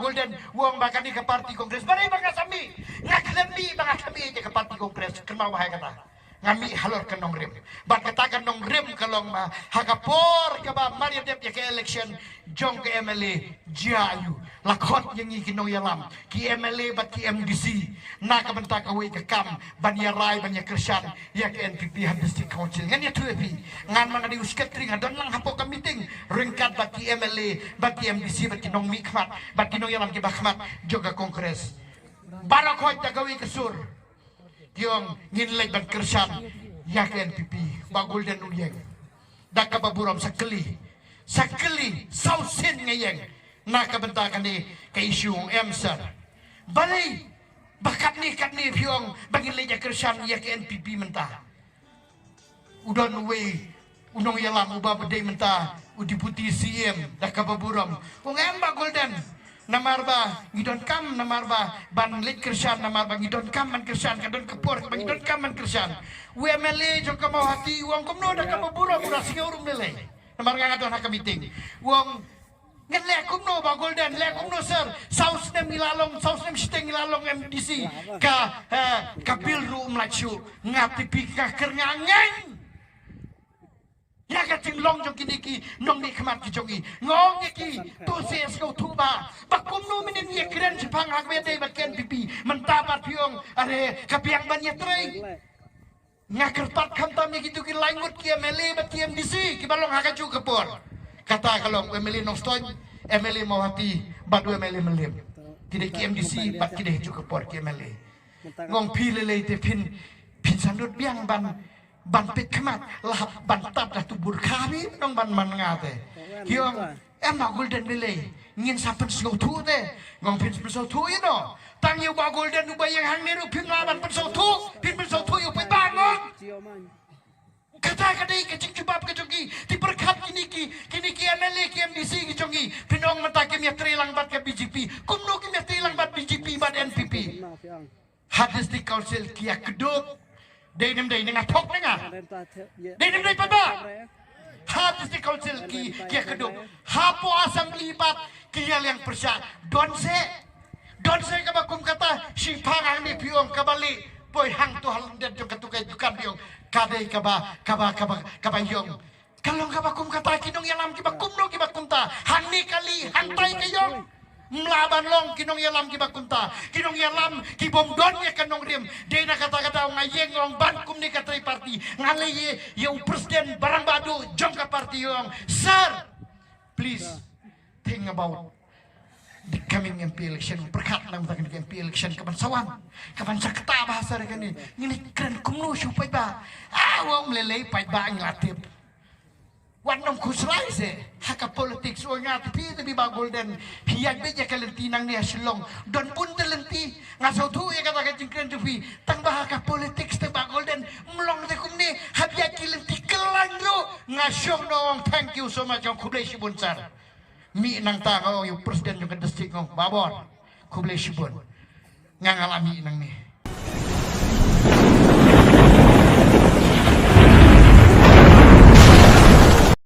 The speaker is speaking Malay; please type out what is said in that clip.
Golden wong bakani ke parti kongres bari bangga sami ngaklembi bangga kami ke parti kongres kenal wahai kata ngami halor kenong rem bat katakan nong rem kalong ma hakapor ke ba Maria Dep ke election jong ke MLA jayu lakot yang ikinong yalam ki MLA bat ki MDC na kabenta kawi ke kam banya rai banya kersan ya ke NPP district council ngan ya tuepi ngan mga di usketri ngadon lang hapo ka meeting ringkat bat ki MLA bat ki MDC bat ki nong mikmat bat ki nong yalam ki bakmat juga kongres barakot tagawi ke sur yung nginlay ban kersan ya ke NPP bagul dan uliang daka baburam sakeli sausin ngayeng na kabentakan ni ke isu emsar balay bakat ni yung bangilay ya kersan ya ke NPP mentah udon we unong yalam ubah bedai mentah udiputi CM daka baburam kung em bagul dan namarba ngidon kam namarba ban lit kersan namarba ngidon kam man kersan kadon kepor bang ngidon kam man kersan UMLA jong ka hati uang kumno da ka mabura mura sigurong nilay namar nga ngadon ha meeting uang ngle kumno ba golden le kumno sir saus nem siteng ilalong MDC ka bill room lachu ngati pika kerngangen ya kating long jong kiniki nong ni khamat ki jongi ngong ki to ses go tuba bakum no minin ye kren jipang hagwe dei baken pipi mentapat piong are kapiang banya trei ngakerpat khamta mi gitu ki langut ki MLA bat ki MDC ki balong hakaju kepor kata kalong MLA noston MLA mawati badu MLA melim kide ki MDC bat kide ju kepor ki MLA ngong pilele te pin sandut biang ban pit kemat lah ban tap dah tubur kami nong ban ngate hiong em golden nilai ngin sapen slow tu te ngong pin slow tu ino tang yu ba golden ubay yang hang niru pin laban slow tu yu pe bangon kata kecing cubab kejongi di perkat kini ki MLA ki MDC kejongi pinong mentakim ya trilang bat ke BJP kumno kim ya trilang bat BJP bat NPP hadis di council kia keduk day nga tok nga day pa ba habis di council ki keduk hapo assembly bat kiyal yang persya don se ka bakum kata si pangang ni piong kabali boy hang tu halandet jong katukay dukan piong kadai kaba yong kalong ka bakum kata kinong yalam ki bakum no ki bakum ta hang ni kali hantai kayong melaban long kinong yalam ki bakunta kinong yalam ki bomdon ya kanong rim de na kata-kata ngayeng long ban kum ni katay party ngalay yung presiden barang badu jong ka party yung sir please think about the coming MP election perkat lang takin MP election kabansawan kabansa kata bahasa rekan ini keren kumno supay ba awang melelay pay ba ang latip wanong kuslay se haka politics o nga tapi bagol den hiyag beja kalentinang niya silong don pun talenti nga sa tu ya kata kajingkren tupi tang bahaka politics te bagol den mlong de kumni habya kilenti kelandro nga syong noong thank you so much ang kublay sibun sar mi nang tao yung president yung district ng babor kublay sibun nga ngalami nang ni